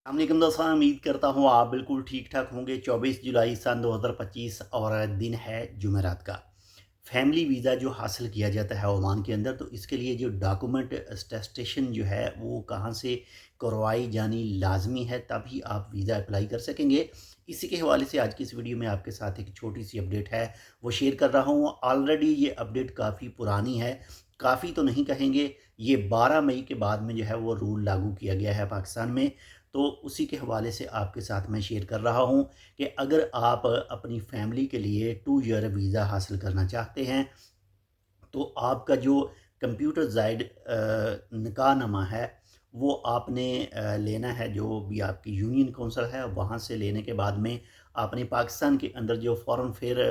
अस्सलामुअलैकुम दोस्तों, उम्मीद करता हूँ आप बिल्कुल ठीक ठाक होंगे। 24 जुलाई सन 2025 और दिन है जुमेरात का। फैमिली वीज़ा जो हासिल किया जाता है ओमान के अंदर, तो इसके लिए जो डॉक्यूमेंट अटेस्टेशन जो है वो कहाँ से करवाई जानी लाजमी है, तभी आप वीज़ा अप्लाई कर सकेंगे। इसी के हवाले से आज की इस वीडियो में आपके साथ एक छोटी सी अपडेट है वो शेयर कर रहा हूँ। ऑलरेडी ये अपडेट काफ़ी पुरानी है, काफ़ी तो नहीं कहेंगे, ये 12 मई के बाद में जो है वो रूल लागू किया गया है पाकिस्तान में। तो उसी के हवाले से आपके साथ मैं शेयर कर रहा हूँ कि अगर आप अपनी फैमिली के लिए 2 ईयर वीज़ा हासिल करना चाहते हैं, तो आपका जो कंप्यूटर जाइड निकाहनामा है वो आपने लेना है। जो भी आपकी यूनियन कौंसल है वहाँ से लेने के बाद में आपने पाकिस्तान के अंदर जो फॉरेन अफेयर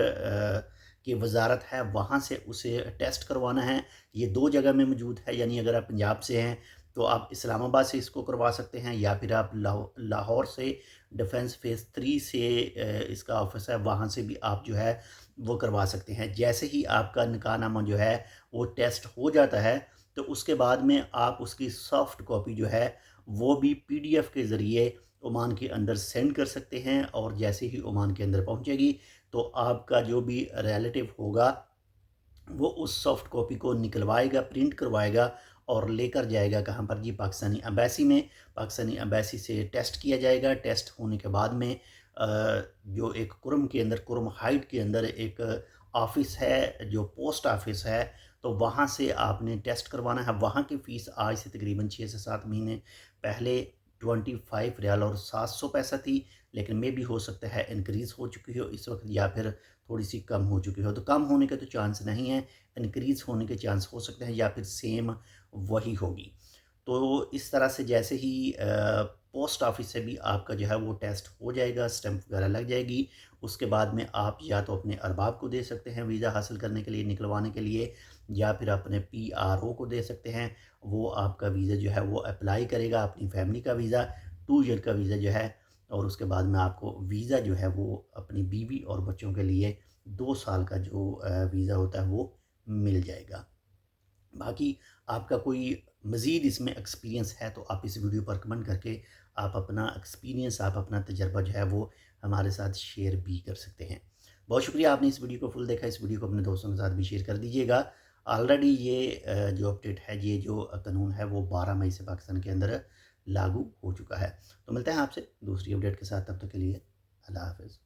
की वजारत है वहाँ से उसे टेस्ट करवाना है। ये 2 जगह में मौजूद है, यानी अगर आप पंजाब से हैं तो आप इस्लामाबाद से इसको करवा सकते हैं, या फिर आप लाहौर से डिफेंस फेज़ 3 से इसका ऑफिस है वहाँ से भी आप जो है वो करवा सकते हैं। जैसे ही आपका निकाहनामा जो है वो टेस्ट हो जाता है, तो उसके बाद में आप उसकी सॉफ्ट कॉपी जो है वो भी पीडीएफ के ज़रिए ओमान के अंदर सेंड कर सकते हैं। और जैसे ही ओमान के अंदर पहुंचेगी तो आपका जो भी रिलेटिव होगा वो उस सॉफ्ट कॉपी को निकलवाएगा, प्रिंट करवाएगा और लेकर जाएगा कहाँ पर जी, पाकिस्तानी एम्बेसी में। पाकिस्तानी एम्बेसी से टेस्ट किया जाएगा। टेस्ट होने के बाद में जो एक कुरम के अंदर, कुरम हाइट के अंदर एक ऑफिस है जो पोस्ट ऑफिस है, तो वहाँ से आपने टेस्ट करवाना है। वहाँ की फ़ीस आज से तकरीबन 6 से 7 महीने पहले 25 रियाल और 700 पैसा थी, लेकिन मे भी हो सकता है इंक्रीज़ हो चुकी हो इस वक्त, या फिर थोड़ी सी कम हो चुकी हो। तो कम होने के तो चांस नहीं है, इंक्रीज़ होने के चांस हो सकते हैं, या फिर सेम वही होगी। तो इस तरह से जैसे ही पोस्ट ऑफिस से भी आपका जो है वो टेस्ट हो जाएगा, स्टैंप वगैरह लग जाएगी, उसके बाद में आप या तो अपने अरबाब को दे सकते हैं वीज़ा हासिल करने के लिए, निकलवाने के लिए, या फिर अपने पीआरओ को दे सकते हैं। वो आपका वीज़ा जो है वो अप्लाई करेगा, अपनी फैमिली का वीज़ा, 2 ईयर का वीज़ा जो है। और उसके बाद में आपको वीज़ा जो है वो अपनी बीवी और बच्चों के लिए 2 साल का जो वीज़ा होता है वो मिल जाएगा। बाकी आपका कोई मज़ीद इसमें एक्सपीरियंस है तो आप इस वीडियो पर कमेंट करके आप अपना एक्सपीरियंस, आप अपना तजर्बा जो है वो हमारे साथ शेयर भी कर सकते हैं। बहुत शुक्रिया, आपने इस वीडियो को फुल देखा। इस वीडियो को अपने दोस्तों के साथ भी शेयर कर दीजिएगा। ऑलरेडी ये जो अपडेट है, ये जो कानून है वो 12 मई से पाकिस्तान के अंदर लागू हो चुका है। तो मिलते हैं आपसे दूसरी अपडेट के साथ, तब तक के लिए अल्लाह हाफ़िज़।